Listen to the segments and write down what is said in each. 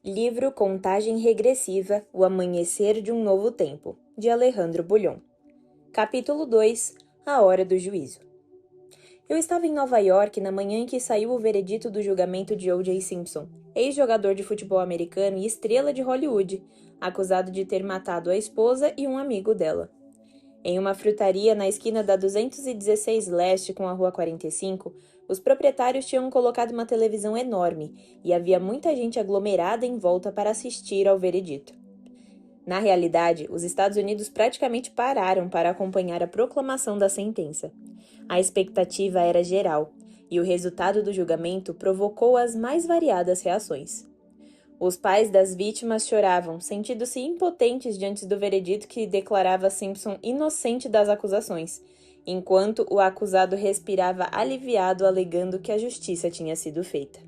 Livro Contagem Regressiva, O Amanhecer de um Novo Tempo, de Alejandro Bulhon. Capítulo 2, A Hora do Juízo. Eu estava em Nova York na manhã em que saiu o veredito do julgamento de O.J. Simpson, ex-jogador de futebol americano e estrela de Hollywood, acusado de ter matado a esposa e um amigo dela. Em uma frutaria na esquina da 216 Leste com a Rua 45, os proprietários tinham colocado uma televisão enorme e havia muita gente aglomerada em volta para assistir ao veredito. Na realidade, os Estados Unidos praticamente pararam para acompanhar a proclamação da sentença. A expectativa era geral, e o resultado do julgamento provocou as mais variadas reações. Os pais das vítimas choravam, sentindo-se impotentes diante do veredito que declarava Simpson inocente das acusações, enquanto o acusado respirava aliviado, alegando que a justiça tinha sido feita.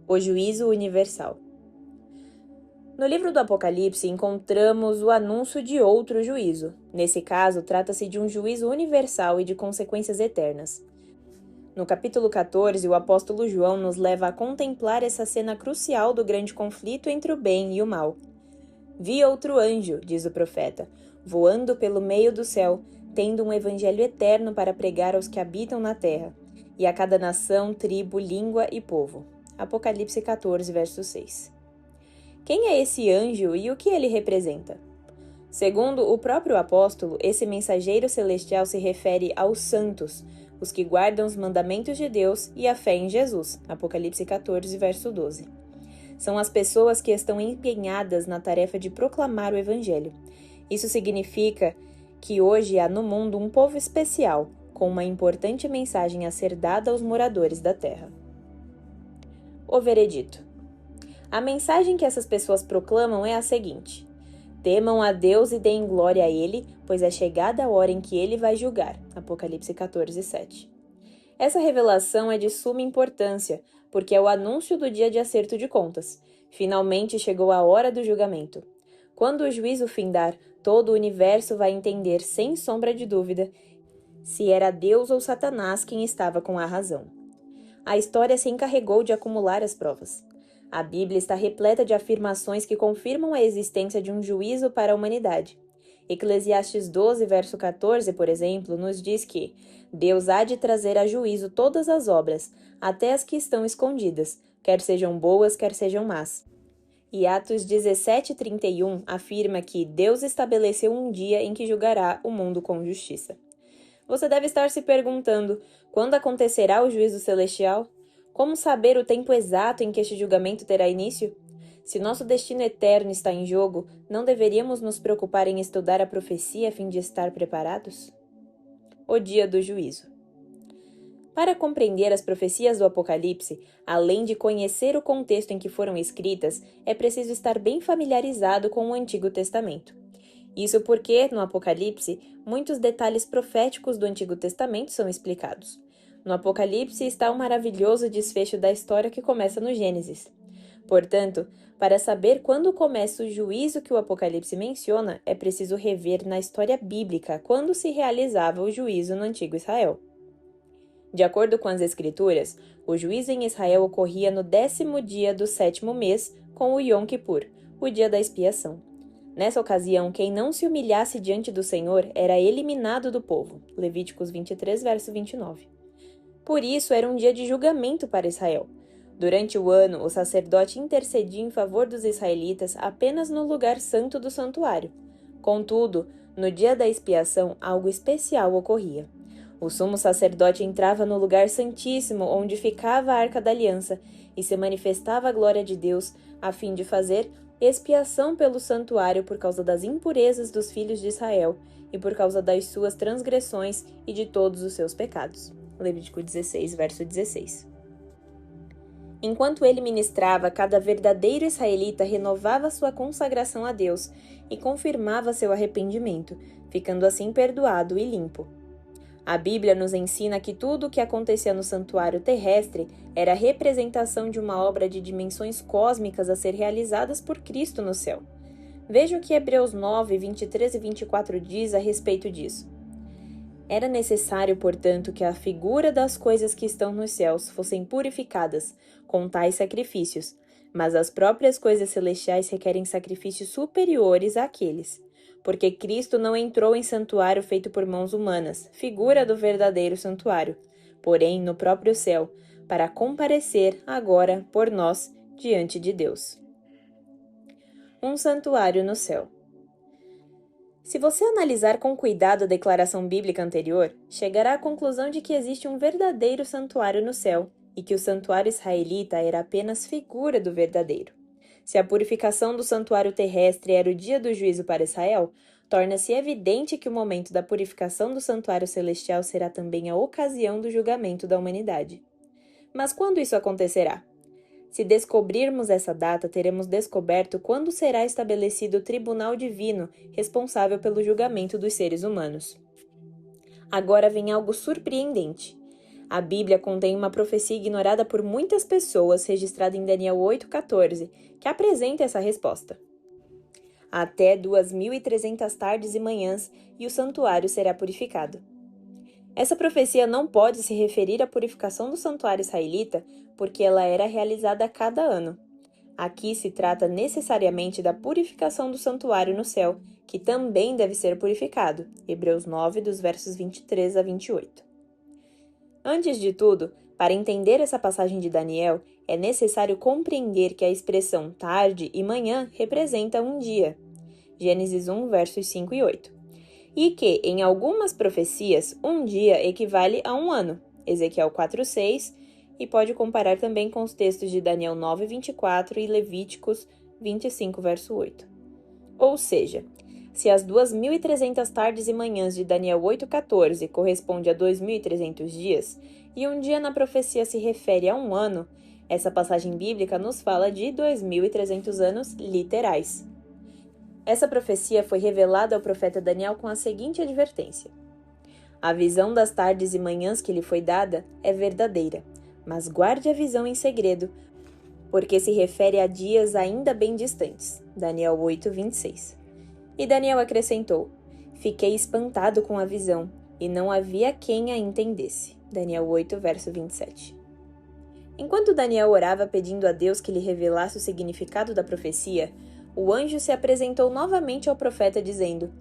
O juízo universal. No livro do Apocalipse, encontramos o anúncio de outro juízo. Nesse caso, trata-se de um juízo universal e de consequências eternas. No capítulo 14, o apóstolo João nos leva a contemplar essa cena crucial do grande conflito entre o bem e o mal. Vi outro anjo, diz o profeta, voando pelo meio do céu, tendo um evangelho eterno para pregar aos que habitam na terra, e a cada nação, tribo, língua e povo. Apocalipse 14, verso 6. Quem é esse anjo e o que ele representa? Segundo o próprio apóstolo, esse mensageiro celestial se refere aos santos, os que guardam os mandamentos de Deus e a fé em Jesus. Apocalipse 14, verso 12. São as pessoas que estão empenhadas na tarefa de proclamar o Evangelho. Isso significa que hoje há no mundo um povo especial, com uma importante mensagem a ser dada aos moradores da terra. O veredito. A mensagem que essas pessoas proclamam é a seguinte: temam a Deus e deem glória a Ele, pois é chegada a hora em que Ele vai julgar. Apocalipse 14, 7. Essa revelação é de suma importância, porque é o anúncio do dia de acerto de contas. Finalmente chegou a hora do julgamento. Quando o juízo findar, todo o universo vai entender, sem sombra de dúvida, se era Deus ou Satanás quem estava com a razão. A história se encarregou de acumular as provas. A Bíblia está repleta de afirmações que confirmam a existência de um juízo para a humanidade. Eclesiastes 12, verso 14, por exemplo, nos diz que Deus há de trazer a juízo todas as obras, até as que estão escondidas, quer sejam boas, quer sejam más. E Atos 17, 31 afirma que Deus estabeleceu um dia em que julgará o mundo com justiça. Você deve estar se perguntando, quando acontecerá o juízo celestial? Como saber o tempo exato em que este julgamento terá início? Se nosso destino eterno está em jogo, não deveríamos nos preocupar em estudar a profecia a fim de estar preparados? O dia do juízo. Para compreender as profecias do Apocalipse, além de conhecer o contexto em que foram escritas, é preciso estar bem familiarizado com o Antigo Testamento. Isso porque, no Apocalipse, muitos detalhes proféticos do Antigo Testamento são explicados. No Apocalipse está o maravilhoso desfecho da história que começa no Gênesis. Portanto, para saber quando começa o juízo que o Apocalipse menciona, é preciso rever na história bíblica quando se realizava o juízo no antigo Israel. De acordo com as Escrituras, o juízo em Israel ocorria no 10º dia do 7º mês, com o Yom Kippur, o dia da expiação. Nessa ocasião, quem não se humilhasse diante do Senhor era eliminado do povo. Levíticos 23, verso 29. Por isso, era um dia de julgamento para Israel. Durante o ano, o sacerdote intercedia em favor dos israelitas apenas no lugar santo do santuário. Contudo, no dia da expiação, algo especial ocorria. O sumo sacerdote entrava no lugar santíssimo onde ficava a Arca da Aliança e se manifestava a glória de Deus a fim de fazer expiação pelo santuário por causa das impurezas dos filhos de Israel e por causa das suas transgressões e de todos os seus pecados. Levítico 16, verso 16. Enquanto ele ministrava, cada verdadeiro israelita renovava sua consagração a Deus e confirmava seu arrependimento, ficando assim perdoado e limpo. A Bíblia nos ensina que tudo o que acontecia no santuário terrestre era a representação de uma obra de dimensões cósmicas a ser realizadas por Cristo no céu. Veja o que Hebreus 9, 23 e 24 diz a respeito disso. Era necessário, portanto, que a figura das coisas que estão nos céus fossem purificadas com tais sacrifícios, Mas as próprias coisas celestiais requerem sacrifícios superiores àqueles, porque Cristo não entrou em santuário feito por mãos humanas, figura do verdadeiro santuário, porém no próprio céu, para comparecer agora por nós diante de Deus. Um santuário no céu. Se você analisar com cuidado a declaração bíblica anterior, chegará à conclusão de que existe um verdadeiro santuário no céu e que o santuário israelita era apenas figura do verdadeiro. Se a purificação do santuário terrestre era o dia do juízo para Israel, torna-se evidente que o momento da purificação do santuário celestial será também a ocasião do julgamento da humanidade. Mas quando isso acontecerá? Se descobrirmos essa data, teremos descoberto quando será estabelecido o tribunal divino responsável pelo julgamento dos seres humanos. Agora vem algo surpreendente. A Bíblia contém uma profecia ignorada por muitas pessoas, registrada em Daniel 8,14, que apresenta essa resposta. Até 2.300 tardes e manhãs, e o santuário será purificado. Essa profecia não pode se referir à purificação do santuário israelita, porque ela era realizada a cada ano. Aqui se trata necessariamente da purificação do santuário no céu, que também deve ser purificado. Hebreus 9, dos versos 23 a 28. Antes de tudo, para entender essa passagem de Daniel, é necessário compreender que a expressão tarde e manhã representa um dia. Gênesis 1, versos 5 e 8. E que, em algumas profecias, um dia equivale a um ano. Ezequiel 4,6, e pode comparar também com os textos de Daniel 9, 24 e Levíticos 25, verso 8. Ou seja, se as 2.300 tardes e manhãs de Daniel 8,14 corresponde a 2.300 dias, e um dia na profecia se refere a um ano, essa passagem bíblica nos fala de 2.300 anos literais. Essa profecia foi revelada ao profeta Daniel com a seguinte advertência: a visão das tardes e manhãs que lhe foi dada é verdadeira, mas guarde a visão em segredo, porque se refere a dias ainda bem distantes. Daniel 8, 26. E Daniel acrescentou: fiquei espantado com a visão, e não havia quem a entendesse. Daniel 8, verso 27. Enquanto Daniel orava pedindo a Deus que lhe revelasse o significado da profecia, o anjo se apresentou novamente ao profeta dizendo: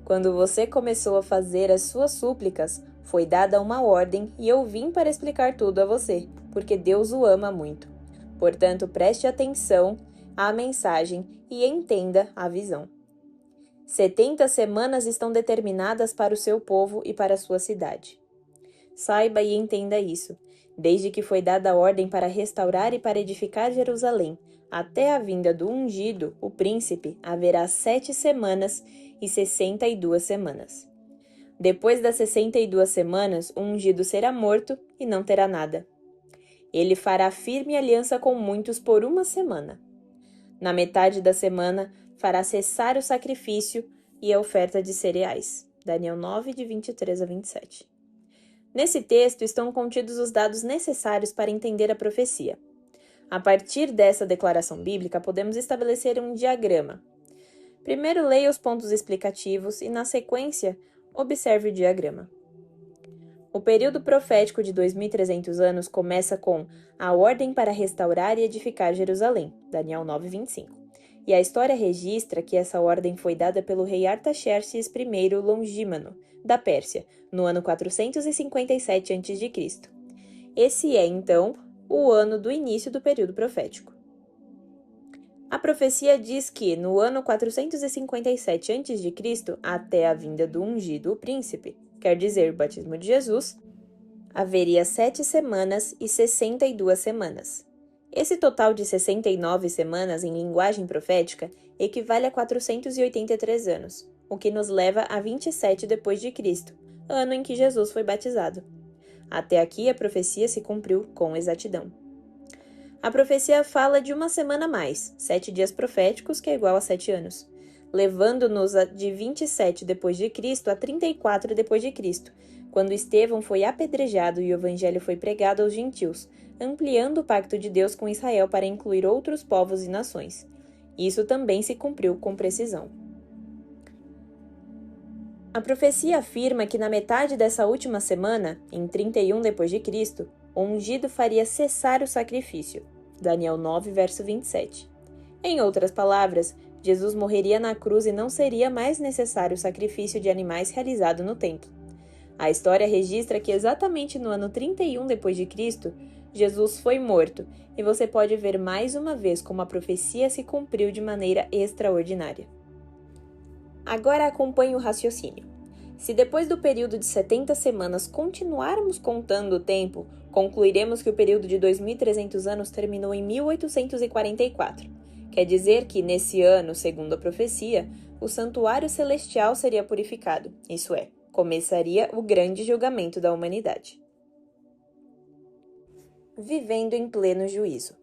quando você começou a fazer as suas súplicas, foi dada uma ordem e eu vim para explicar tudo a você, porque Deus o ama muito. Portanto, preste atenção à mensagem e entenda a visão. 70 semanas estão determinadas para o seu povo e para a sua cidade. Saiba e entenda isso. Desde que foi dada a ordem para restaurar e para edificar Jerusalém, até a vinda do ungido, o príncipe, haverá 7 semanas e 62 semanas. Depois das 62 semanas, o ungido será morto e não terá nada. Ele fará firme aliança com muitos por 1 semana. Na metade da semana, fará cessar o sacrifício e a oferta de cereais. Daniel 9, de 23 a 27. Nesse texto estão contidos os dados necessários para entender a profecia. A partir dessa declaração bíblica, podemos estabelecer um diagrama. Primeiro, leia os pontos explicativos e, na sequência, observe o diagrama. O período profético de 2.300 anos começa com a ordem para restaurar e edificar Jerusalém, Daniel 9, 25. E a história registra que essa ordem foi dada pelo rei Artaxerxes I Longímano, da Pérsia, no ano 457 a.C. Esse é, então, o ano do início do período profético. A profecia diz que, no ano 457 a.C., até a vinda do ungido, o príncipe, quer dizer, o batismo de Jesus, haveria 7 semanas e 62 semanas. Esse total de 69 semanas em linguagem profética equivale a 483 anos, o que nos leva a 27 depois de Cristo, ano em que Jesus foi batizado. Até aqui a profecia se cumpriu com exatidão. A profecia fala de 1 semana a mais, 7 dias proféticos, que é igual a 7 anos, levando-nos de 27 depois de Cristo a 34 depois de Cristo, quando Estevão foi apedrejado e o evangelho foi pregado aos gentios, ampliando o pacto de Deus com Israel para incluir outros povos e nações. Isso também se cumpriu com precisão. A profecia afirma que na metade dessa última semana, em 31 depois de Cristo, o ungido faria cessar o sacrifício. Daniel 9, verso 27. Em outras palavras, Jesus morreria na cruz e não seria mais necessário o sacrifício de animais realizado no templo. A história registra que exatamente no ano 31 d.C., Jesus foi morto, e você pode ver mais uma vez como a profecia se cumpriu de maneira extraordinária. Agora acompanhe o raciocínio. Se depois do período de 70 semanas continuarmos contando o tempo, concluiremos que o período de 2.300 anos terminou em 1844. Quer dizer que, nesse ano, segundo a profecia, o santuário celestial seria purificado, isso é, começaria o grande julgamento da humanidade. Vivendo em pleno juízo.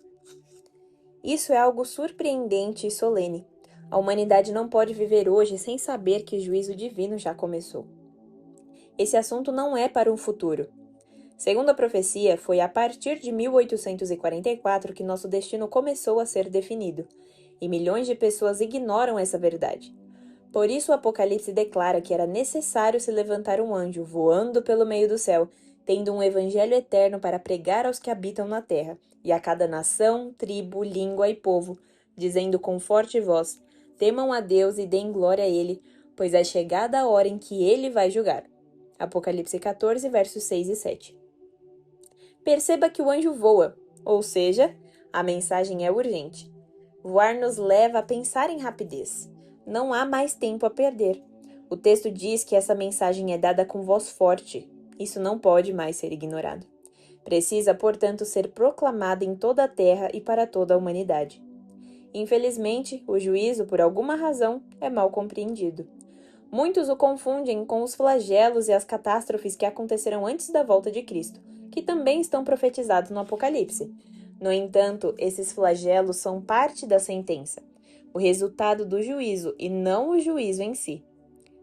Isso é algo surpreendente e solene. A humanidade não pode viver hoje sem saber que o juízo divino já começou. Esse assunto não é para um futuro. Segundo a profecia, foi a partir de 1844 que nosso destino começou a ser definido, e milhões de pessoas ignoram essa verdade. Por isso o Apocalipse declara que era necessário se levantar um anjo voando pelo meio do céu, tendo um evangelho eterno para pregar aos que habitam na terra, e a cada nação, tribo, língua e povo, dizendo com forte voz: temam a Deus e deem glória a Ele, pois é chegada a hora em que Ele vai julgar. Apocalipse 14, versos 6 e 7. Perceba que o anjo voa, ou seja, a mensagem é urgente. Voar nos leva a pensar em rapidez. Não há mais tempo a perder. O texto diz que essa mensagem é dada com voz forte. Isso não pode mais ser ignorado. Precisa, portanto, ser proclamada em toda a terra e para toda a humanidade. Infelizmente, o juízo, por alguma razão, é mal compreendido. Muitos o confundem com os flagelos e as catástrofes que acontecerão antes da volta de Cristo, que também estão profetizados no Apocalipse. No entanto, esses flagelos são parte da sentença, o resultado do juízo e não o juízo em si.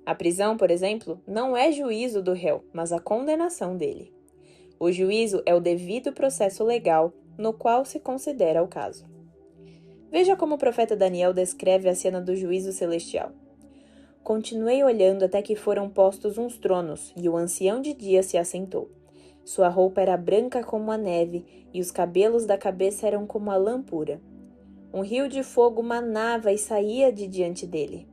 A prisão, por exemplo, não é juízo do réu, mas a condenação dele. O juízo é o devido processo legal no qual se considera o caso. Veja como o profeta Daniel descreve a cena do juízo celestial. Continuei olhando até que foram postos uns tronos, e o ancião de dia se assentou. Sua roupa era branca como a neve, e os cabelos da cabeça eram como a lã pura. Um rio de fogo manava e saía de diante dele.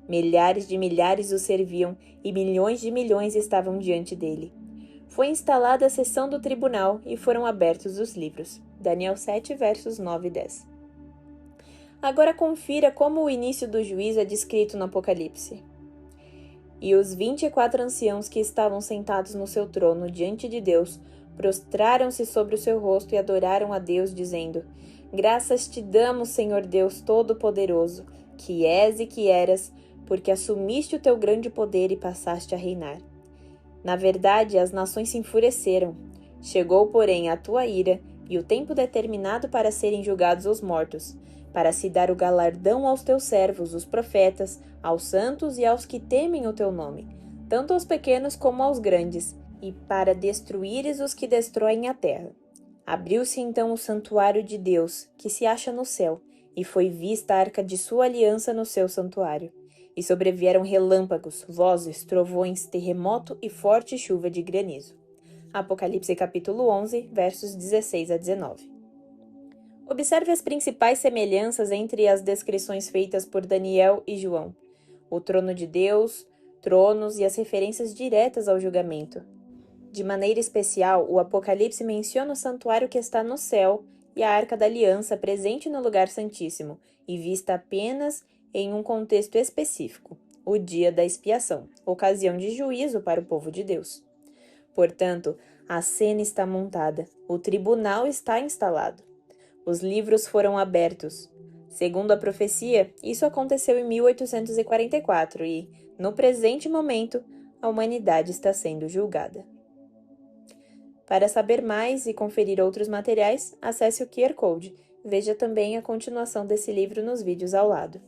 Milhares de milhares o serviam, e milhões de milhões estavam diante dele. Foi instalada a sessão do tribunal, e foram abertos os livros. Daniel 7, versos 9 e 10. Agora confira como o início do juízo é descrito no Apocalipse. E os 24 anciãos que estavam sentados no seu trono diante de Deus prostraram-se sobre o seu rosto e adoraram a Deus, dizendo: graças te damos, Senhor Deus Todo-Poderoso, que és e que eras, porque assumiste o teu grande poder e passaste a reinar. Na verdade, as nações se enfureceram. Chegou, porém, a tua ira e o tempo determinado para serem julgados os mortos, para se dar o galardão aos teus servos, os profetas, aos santos e aos que temem o teu nome, tanto aos pequenos como aos grandes, e para destruíres os que destroem a terra. Abriu-se então o santuário de Deus, que se acha no céu, e foi vista a arca de sua aliança no seu santuário. E sobrevieram relâmpagos, vozes, trovões, terremoto e forte chuva de granizo. Apocalipse capítulo 11, versos 16 a 19. Observe as principais semelhanças entre as descrições feitas por Daniel e João: o trono de Deus, tronos e as referências diretas ao julgamento. De maneira especial, o Apocalipse menciona o santuário que está no céu e a Arca da Aliança presente no lugar santíssimo e vista apenas em um contexto específico, o dia da expiação, ocasião de juízo para o povo de Deus. Portanto, a cena está montada, o tribunal está instalado. Os livros foram abertos. Segundo a profecia, isso aconteceu em 1844 e, no presente momento, a humanidade está sendo julgada. Para saber mais e conferir outros materiais, acesse o QR Code. Veja também a continuação desse livro nos vídeos ao lado.